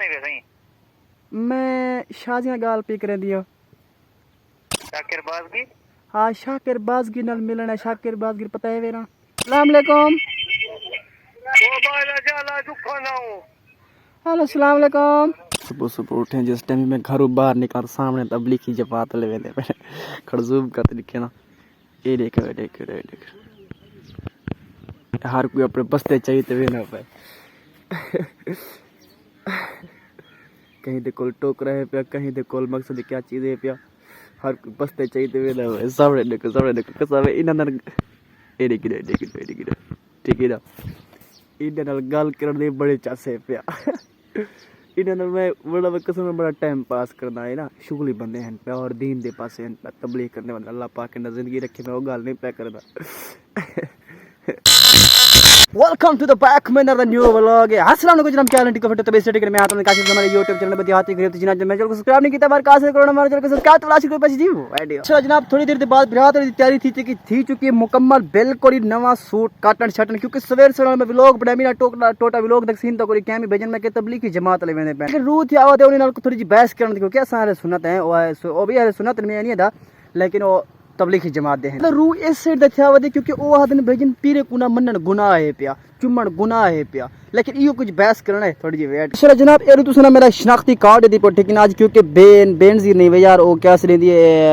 नहीं वे सही मैं शाजियां गाल पे कर दियो शाकिर बाज़गी हाँ शाकिर बाज़गी नाल मिलना है शाकिर बाज़गी पता है वेरा अस्सलाम वालेकुम वो बाला जाला दुखो ना हूं हेलो अस्सलाम वालेकुम सुबह सुबह उठे जिस टाइम मैं घरों बाहर निकल सामने तबलीगी जमात ले वेंदे पे खड़जूब करते दिखे ना ये देख हर कोई अपने बस्ते चाहिए तो वे ना पाए कहीं दे कोल टोक रहे पे कहीं दे कोल मकसद क्या चीज़ है पिया हर कोई बस्ते चाहिए तो वे ना पाए सामने देखो कसावे इन्हां ये देख ठीक है ना इन्हां नाल गल करन दे बड़े चासे पिया इन्हां नाल मैं बड़ा कसम में बड़ा टाइम पास करना है ना शुगली बंदे हैं पे और दीन दे पासे हैं पे तबलीग करने वाले अल्लाह पाक ने जिंदगी रखे मैं वो गल नहीं पे करदा वेलकम टू द बैक में अनदर न्यू व्लॉग अस्सलाम वालेकुम जनाब क्या हाल है ठीक है तो बेस्ट टिकट में आता हूं काशिफ हमारे YouTube चैनल पे हाथी गरीब जिना मैं चैनल को सब्सक्राइब नहीं किया बार का से करो हमारे चैनल को सब्सक्राइब तो लास्ट पे जी वीडियो अच्छा जनाब थोड़ी देर के बाद बिरात की तैयारी थी चुकी है मुकम्मल बिल्कुल ही नवा सूट काटन शटन क्योंकि सवेर में व्लॉग बना मेरा टोटा व्लॉग तक सीन तो कोई क्या भेजन में के तबलीग की जमात ले वेंदे पे रूह थी आवा दे उन्हें थोड़ी जी बहस करन क्योंकि सारे सुन्नत है ओ भी सुन्नत में नहीं था लेकिन वो तबलीग की जमात दे हैं रूह इस साइड दा थिया वदे क्योंकि ओ आदन भेजन पीरे कुना मनन गुनाह है पिया चुम्मन गुनाह है पिया लेकिन इयो कुछ बहस करना है थोड़ी जी वेट चलो जनाब एरू तुसना मेरा शनाख्ती कार्ड दी पोटे कि आज क्योंकि बेन जी नहीं वे यार ओ क्या से दी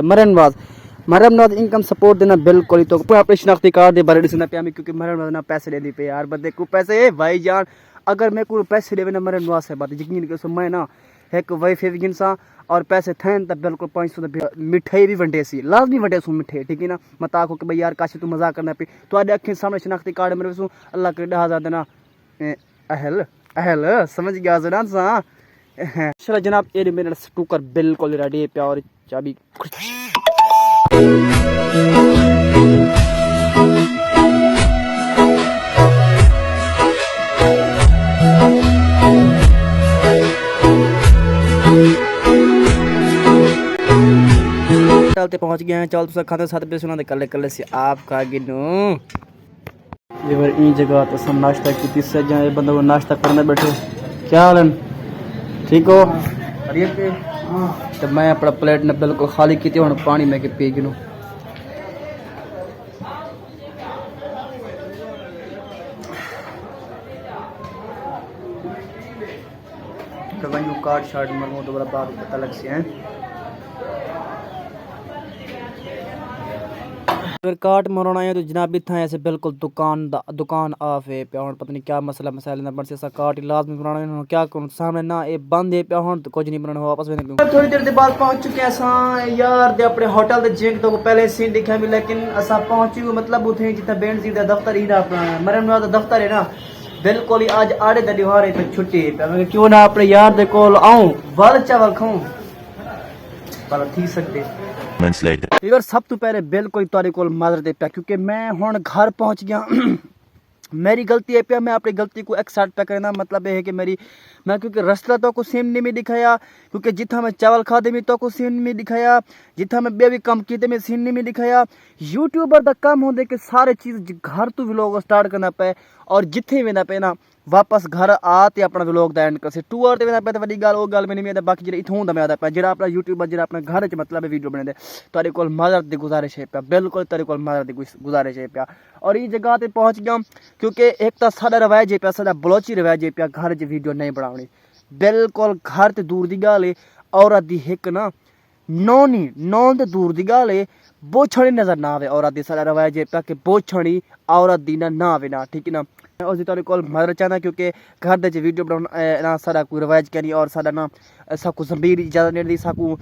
मरनवाज इनकम सपोर्ट देना बिल्कुल तो अपने शनाख्ती कार्ड दे बारे सुना पिया क्योंकि मरनवाज ना पैसे लेंदी पे यार बंदे को पैसे भाई जान अगर मैं को पैसे लेवे ना मरनवाज से बात यकीन करो मैं ना एक वाइफ गिनसा और पैसे थे तो बिल्कुल 500 मिठाई भी वंडे सी लाजमी वंडे सू मिठे ठीक है ना मत आखो कि भाई यार काशी तू मजाक करना पे तो आदे अखिन सामने शनाख्ती कार्ड मेरे सू अल्लाह करे 10,000 देना अहल समझ गया जनाब सा चलो जनाब ये मेरा स्टूकर बिल्कुल रेडी है प्यार चाबी चलते पहुंच गए हैं चल तो खाते साथ पे सुना दे कल से आप खा गिनो ये बार ई जगह तो सब नाश्ता की तीसरे जाए बंदा को नाश्ता करने बैठे क्या हाल है ठीक हो अरे पे तो मैं अपना प्लेट ने बिल्कुल खाली की थी पानी में के पी गिनो तो वही कार्ड शार्ट मरमो तो बड़ा बात पता लग से हैं फिर काट मरोना है तो जनाब इतना ऐसे बिल्कुल दुकान ऑफ है पे पता नहीं क्या मसला मसाइल ना बन से काट लाजमी बनाना है क्या करूं सामने ना ये बंद है पे हुन तो कुछ नहीं बनाना वापस में थोड़ी देर के बाद पहुंच चुके हैं असा यार दे अपने होटल दे जिंग तो पहले सीन दिखा भी लेकिन असा पहुंच गए मतलब उथे जितना बेंड जी दा दफ्तर ही ना अपना मरनवाज दा दफ्तर है ना बिल्कुल ही आज आड़े दा दिवार पे छुट्टी है मैं क्यों ना अपने यार दे कोल आऊं वल चावल खाऊं भला थी सकते यार सब तो पहले बिल्कुल तारे को माजरत पे क्योंकि मैं हुन घर पहुंच गया मेरी गलती है पे मैं अपनी गलती को एक्सेप्ट पे करना मतलब है कि मैं क्योंकि रास्ता तो को सेम नहीं में दिखाया क्योंकि जिथा मैं चावल खादे में तो को सीन में दिखाया जिथा मैं बेबी कम किते में सीन नहीं में दिखाया यूट्यूबर दा काम होंदे कि सारे चीज घर तो व्लॉग स्टार्ट करना पे और जिथे वेंदा पे ना वापस घर आते अपना व्लॉग दा एंड करसे टूर ते वेंदा पे तो वडी गल ओ गल में नहीं बाकी जेड़ा इथों दा मैं आदा पे जेड़ा अपना यूट्यूबर जेड़ा अपने घर च मतलब वीडियो बनांदे तारे कोल माजरत दी गुजारिश है पे बिल्कुल तारे कोल माजरत दी गुजारिश है पे और ये जगह ते पहुंच गया क्योंकि एक तो साडा रवाज है पे साडा बलोची रवाज है पे घर च वीडियो नहीं बनावनी बिल्कुल घर ते दूर दी गल है औरत दी हिक ना नौन ते दूर दी गल है बोछड़ी नजर ना आवे औरत दी साडा रवाज है पे कि बोछड़ी औरत दी ना आवे ना ठीक है ना और तारे कोल मदर चाहना क्योंकि घर दे वीडियो बनाना ना सारा कोई रवाज करनी और साडा ना साकू जमीर इजाजत नहीं दी साकू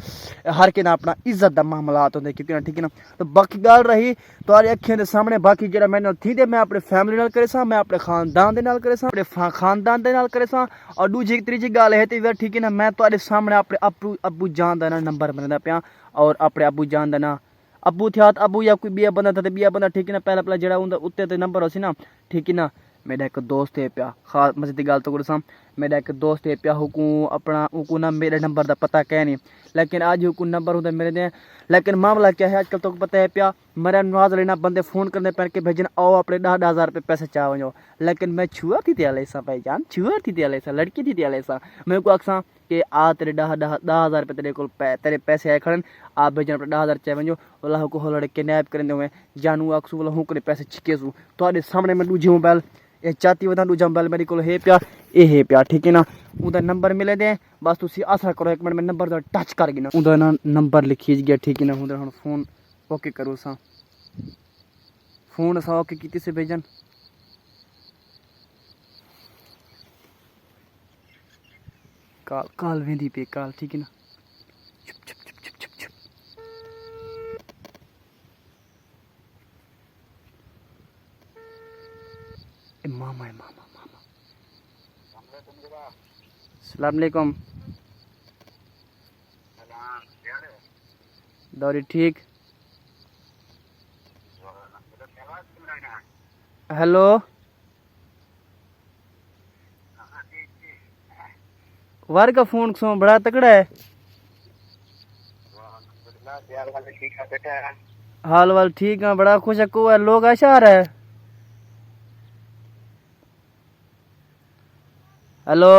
हर के ना अपना इज्जत दा मामलात होंदे क्योंकि ना ठीक है ना तो बाकी गल रही तुम्हारी अखियां दे सामने बाकी जेड़ा मैंने थी दे मैं अपने फैमिली नाल करे सा मैं अपने खानदान दे नाल करे सा अपने खानदान दे नाल करे सा और दूजी तीसरी गल है तो ठीक है ना मैं तुम्हारे सामने अपने अब्बू जान दा ना नंबर बनदा पिया और अपने अब्बू जान दा ना अब्बू थे अब्बू या कोई बिया बंदा था बिया बंदा ठीक है ना पहला जेड़ा उंदा उत्ते ते नंबर होसी ना ठीक है ना मेरा एक दोस्त है पिया खास मजे की गल तो करो मेरा एक दोस्त है पिया हुकू अपना हुकू ना मेरे नंबर का पता कह नहीं, लेकिन आज हुकू नंबर होता मेरे दे। लेकिन मामला क्या है आजकल तो पता है पिया मेरा नवाज लेना बंदे फ़ोन करने पैन के भेजन आओ अपने 10,000 रुपये पैसे चाह वञो, लेकिन मैं छुआ थी त्याले सा भाई जान, छुआ थी त्याले सा, लड़की थी त्याले सा। मैं को अक्सा कि आ तेरे 10,000 रुपये तेरे को तेरे पैसे आए खड़न आप भेजन अपने 10,000 चाह वञो, अल्लाह को हो लड़के नैप करें हुए जानू आखसू वाला हूँ करे पैसे छिकेसू तो सामने में दूजे मोबाइल ये चाहती वह दूजा मोबाइल मेरे को है पिया ये है पिया, ठीक है ना। उदा नंबर मिले दे बस तुसी आसरा करो, एक मिनट में नंबर तो टच कर गई ना उदा ना नंबर लिखी गया, ठीक है ना। उदा हम फोन ओके करो सा फोन सा ओके किती से भेजन काल काल वेंदी पे काल, ठीक है ना। चुप चुप चुप चुप चुप चुप ए मामा है मामा मामा। अस्सलाम वालेकुम। दौरी ठीक। हेलो वार का फोन सो बड़ा तगड़ा है। हाल वाल ठीक है, बड़ा खुश है। को है लोग ऐसा आ रहा है। हेलो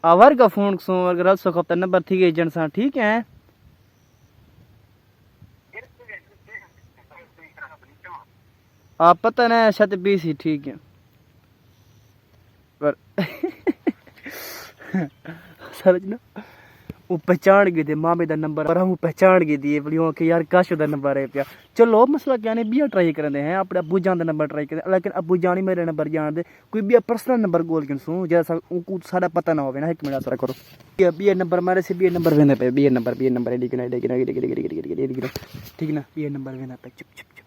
आवर का फोन सो अगर सो हफ्ता नंबर थी गई जनसा, ठीक है। आप पता ना शत बीस ही, ठीक है पर समझ ना वो पहचान गए थे मामे का नंबर और हम पहचान गए थे बोलियो कि यार काश का नंबर है पिया। चलो मसला क्या नहीं बिया ट्राई करते हैं अपने अबू जान का नंबर ट्राई करते, लेकिन अबू जान ही मेरे नंबर जान दे कोई भी पर्सनल नंबर गोल के सो जैसा उनको सारा पता ना हो ना। एक मिनट असर करो बी नंबर मारे से बी नंबर वेंदा पे बी नंबर ठीक ना बी नंबर वेंदा पे चुप चुप चुप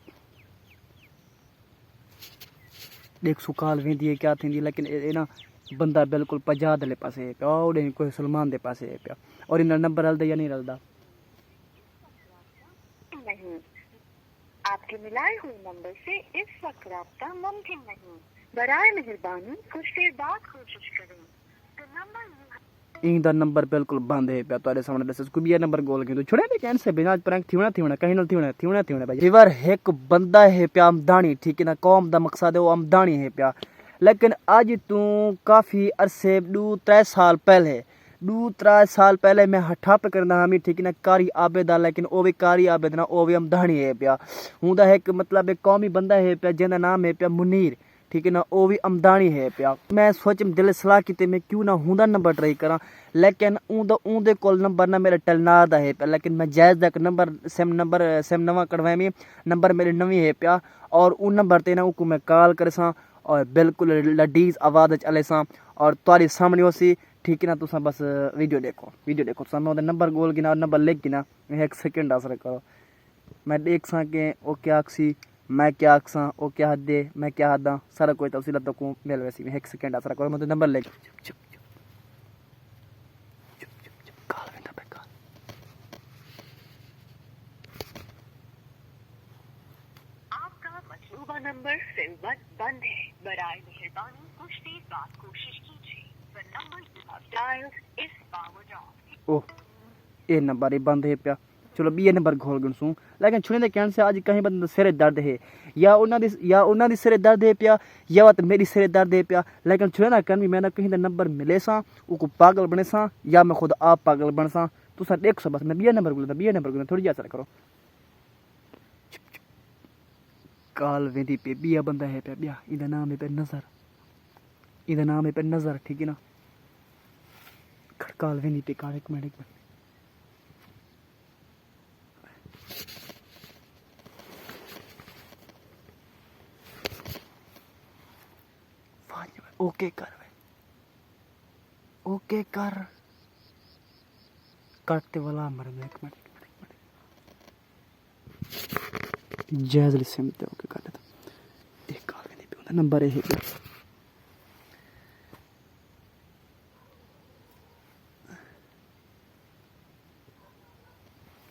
देख सुकाल वेंदी है क्या थी, लेकिन ये ना बंदा बिल्कुल पजाद वाले पासे है पिया और कोई सलमान दे पासे है पिया और इन नंबर रलदा या नहीं रलदा। नहीं, आपके मिलाए हुए नंबर से इस वक्त राब्ता मुमकिन नहीं। बराए मेहरबानी कुछ देर बाद कोशिश करें। तो नंबर इन दा नंबर बिल्कुल बंद है पिया तारे सामने दस कोई भी नंबर गोल के तो छोड़े दे कैन से बिना प्रैंक थीवना कहीं ना थीवना भाई रिवर एक बंदा है पिया आमदानी, ठीक है ना। कौम दा मकसद है वो आमदानी है पिया, लेकिन आज तू काफ़ी अरसे 2-3 साल पहले 2-3 साल पहले मैं हठप करना हमी, ठीक है ना। कारी आबेद आ लेकिन वो भी कारी आबेद ना वो भी आमदानी है पिया हूँ एक मतलब एक कौमी बंदा है पिया जिंदा नाम है पिया मुनीर, ठीक है ना। वो भी आमदानी है पिया। मैं सोच दिल सलाह की मैं क्यों ना हुंदा नंबर ट्राई करा, लेकिन ऊंदे कोल नंबर ना मेरा टलनार दा है पिया, लेकिन मैं जायज़ तक नंबर सेम नवा कढ़वाए में नंबर मेरे नवी है पिया और उन नंबर ते ना उनको मैं कॉल कर सा और बिल्कुल लडीज आवाज़ चले सा और तुम्हारी सामने हो सी, ठीक है ना। तुसा बस वीडियो देखो तुसा नंबर गोल गिना और नंबर लिख गिना एक सेकंड आसर करो मैं देख सा के ओ क्या आखसी मैं क्या आखसा ओ क्या हद दे मैं क्या हदा सारा कोई तफसील तो को मिल वैसी में एक सेकंड आसर करो मैं नंबर लिख कॉल वेंदा पे कॉल। आपका मतलूबा नंबर सिलवत बंद है। बराए मेहरबानी कुछ देर बाद कोशिश कीजिए। The number you have dialed is powered off। ओह ये नंबर ही बंद है पिया। चलो भी ये नंबर घोल गन सू, लेकिन छुने दे कहने से आज कहीं बंद सिर दर्द है या उन्ना दी सिर दर्द है पिया या तो मेरी सिर दर्द है पिया, लेकिन छुने ना कहन भी मैंने कहीं दा नंबर मिले सा उको पागल बने सा या मैं खुद आप पागल बन सा। तुसा देख सो बस मैं बी नंबर बोलता थोड़ी असर करो काल वेंदी पे बिया बंदा है पे बिया इदा नाम है पे नजर, ठीक है ना। काल वेंदी पे काल एक मिनट ओके कर काटते वाला मर में एक मिनट जैज़ सिमते ओके काटे तो एक काल वेंदी पे उनका नंबर है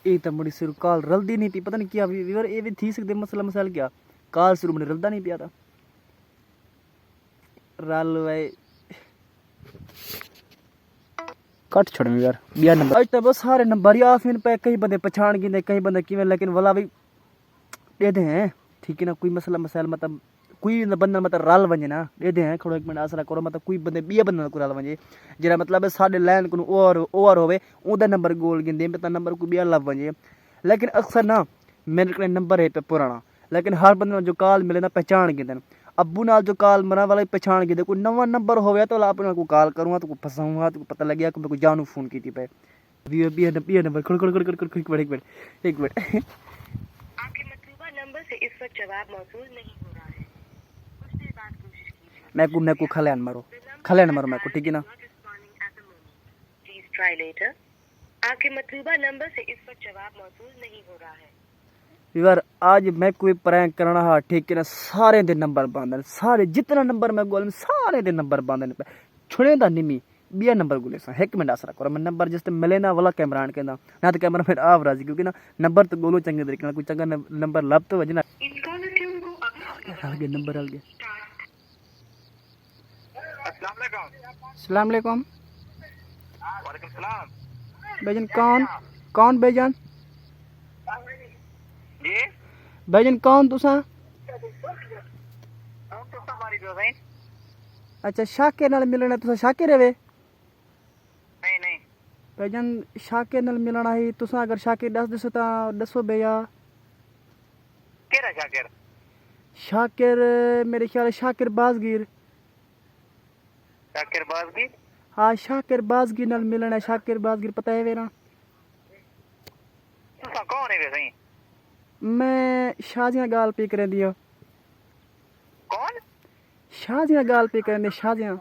ये तो बड़ी सिर काल रलदी नहीं पी पता नहीं क्या वीवर ये भी थी सकते मसला क्या काल सिर मैंने रलदा नहीं पिया था रल भाई कट छोड़ यार बिया नंबर आज तो बस सारे नंबर ही ऑफ इन पे कई बंदे पहचान गिंदे कई बंदे किवें लेकिन वाला भी दे दे हैं ठीक है ना कोई मसला मसाइल मतलब कोई बंदा मतलब रल वंजे ना दे दे हैं खड़ो एक मिनट आसरा करो मतलब कोई बंदे बिया बंदा को रल वंजे जेड़ा मतलब साडे लाइन को ओवर होवे ओदा नंबर गोल गिंदे पे नंबर को बिया लव वंजे लेकिन अक्सर ना मेरे को नंबर है पे पुराना लेकिन हर बंदे जो कॉल मिले ना पहचान गिंदे अब्बू नाल जो कॉल मरा वाला पहचान गिंदे कोई नवा नंबर होवे तो अपने को कॉल करूंगा तो फसाऊंगा तो पता लग गया कि मैं को जानू फोन की थी पे बिया नंबर खड़ खड़ खड़ खड़ एक मिनट आपके मतलूबा नंबर से इस वक्त जवाब मौसूल नहीं हो रहा है कुछ देर बाद कोशिश कीजिए मैं को खल्यान मारो मैं को ठीक है ना प्लीज ट्राई लेटर आपके मतलूबा नंबर से इस वक्त जवाब मौसूल नहीं हो रहा है यार आज मैं कोई प्रैंक करना हा ठीक है ना सारे दे नंबर बंद सारे जितना नंबर मैं गोल सारे दे नंबर बंद पे छुड़े दा निमी बिया नंबर गुले सा एक मिनट आसरा करो मैं नंबर जिस मिले ना वाला कैमरा कहना ना तो कैमरा फिर आप राजी क्योंकि ना नंबर तो गोलो चंगे तरीके कोई चंगा नंबर लब तो वजना नंबर आ गया अस्सलाम वालेकुम वालेकुम सलाम भाईजान कौन भाईजान जी भाईजान कौन तुसा अच्छा शाकिर नाल मिलना तुसा शाकिर है वे नहीं भाईजान शाकिर नाल मिलना ही तुसा अगर शाकिर दसो ता दसो भैया केड़ा शाकिर शाकिर मेरे ख्याल शाकिर बाजगीर हाँ शाकिर बाजगीर नाल मिलना शाकिर बाजगीर पता है वे ना तुसा कौन है वे मैं शाजियां गाल पे कर दियो कौन शाजियां गाल पे कर शाजियां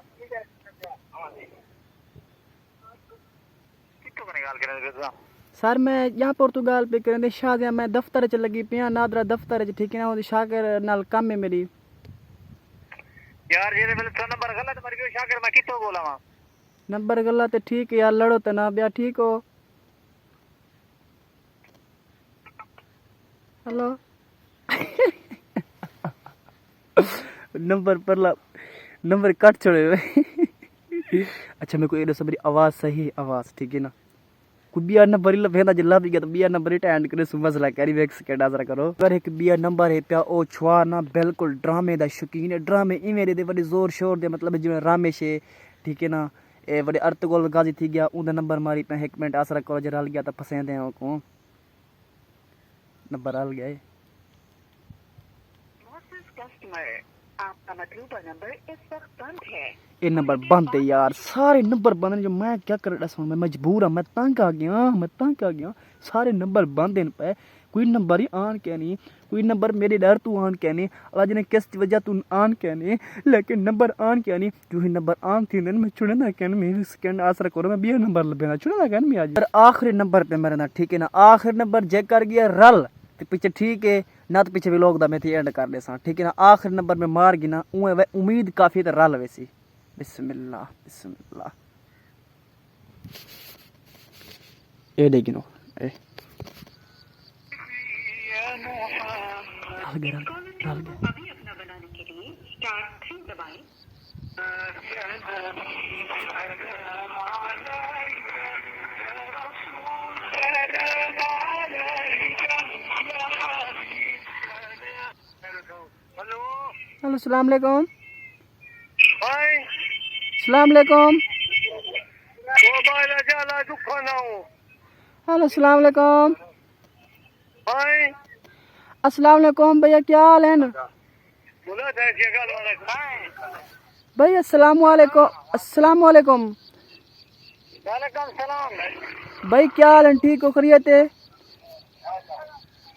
कितो कने गाल करे तुसा सर मैं यहाँ पुर्तगाल पे कर शाजियां मैं दफ्तर च लगी पिया नादरा दफ्तर च ठीक है ना शाकिर नाल काम है मेरी यार जेरे मेरे तो नंबर गलत मर गयो शाकिर मैं कितो बोलावा नंबर गलत ठीक है यार लड़ो तो ना बिया ठीक हो हेलो नंबर कट छोड़े अच्छा मेरे को ये दसो मेरी आवाज सही आवाज ठीक है ना कोई बिया नंबर ही भेदा जिला भी गया तो बिया नंबर ही टैंड करे मसला करी वेक सेकंड आजरा करो अगर एक बिया नंबर है पिया ओ छुआ ना बिल्कुल ड्रामे दा शौकीन है ड्रामे इवें दे बड़े जोर शोर दे मतलब जिवें रामेश है ठीक है ना ए बड़े अर्तगोल गाजी थी गया उदा नंबर मारी पे एक मिनट आसरा करो जरा गया तो फसेंदे हैं को नंबर आ गया है कस्टमर आपका मतलूबा नंबर इस वक्त बंद है ये नंबर बंद है यार सारे नंबर बंद जो मैं क्या कर रहा हूँ मैं मजबूर हूँ मैं तंग आ गया सारे नंबर बंद हैं पे कोई नंबर ही आन क्या नहीं कोई नंबर मेरे डर तू आन क्या नहीं अल्लाह जी ने किस वजह तू आन क्या नहीं लेकिन नंबर आन क्या नहीं जो ही नंबर आन थी मैं चुने ना क्या मेरे सेकंड आसरा करो मैं बिया नंबर लबेना चुने ना क्या मैं आज आखिरी नंबर पे मेरे ना ठीक है ना आखिरी नंबर जे कर गया रल तो पीछे ठीक है ना तो पीछे भी लोग दा मैं थी एंड कर ले सा ठीक है ना आखिरी नंबर में मार गिना उम्मीद काफी तो रल वैसी बिस्मिल्लाह ए देखिनो ए अभी अपना बनाने के लिए स्टार 3 दबाएं हेलो अस्सलाम वालेकुम हाय अस्सलाम वालेकुम मोबाइल जाला दुखो ना हेलो अस्सलाम वालेकुम हाय अस्सलाम वालेकुम भैया क्या हाल है बोला था जे गाल वाला भैया अस्सलाम वालेकुम वालेकुम सलाम भाई क्या हाल है ठीक हो खैरियत है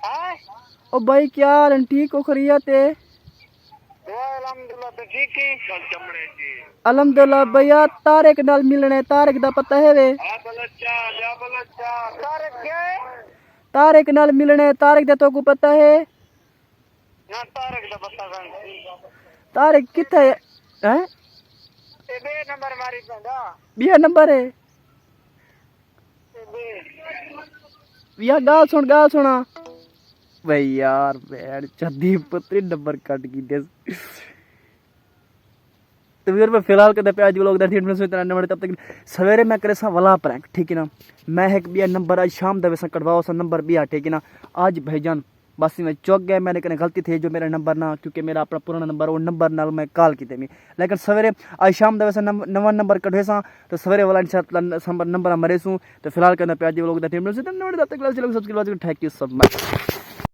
हाय ओ भाई क्या हाल है ठीक हो खैरियत है अल्हम्दुलिल्लाह तो ठीक है कल चमड़े जी अल्हम्दुलिल्लाह भैया तारिक नाल मिलने तारिक दा पता है वे या बलच्चा तारिक क्या है तारिक नाल मिलने तारिक दा तो को पता है ना तारिक दा पता नहीं तारिक किथे है ए बे नंबर मारी पंदा बिया नंबर है भैया गाल सुना भाई यार बैठ चदी पुत्री नंबर कट की दे तो वीर पे फिलहाल कहते पे आज लोग 30 मिनट से इतना नंबर तब तक सवेरे मैं करे सा वाला प्रैंक ठीक है ना मैं एक बिया नंबर आज शाम दे सा कटवाओ सा नंबर बिया ठीक है ना आज भाईजान बस मैं चौक गया मैंने कहने गलती थी जो मेरा नंबर ना क्योंकि मेरा अपना पुराना नंबर वो नंबर नाल मैं कॉल की थी लेकिन सवेरे आज शाम दे सा नवा नंबर कटवे सा तो सवेरे वाला नंबर मरे सूँ तो फिलहाल कहना पे आज लोग 30 मिनट से नंबर तब तक subscribe thank you so much.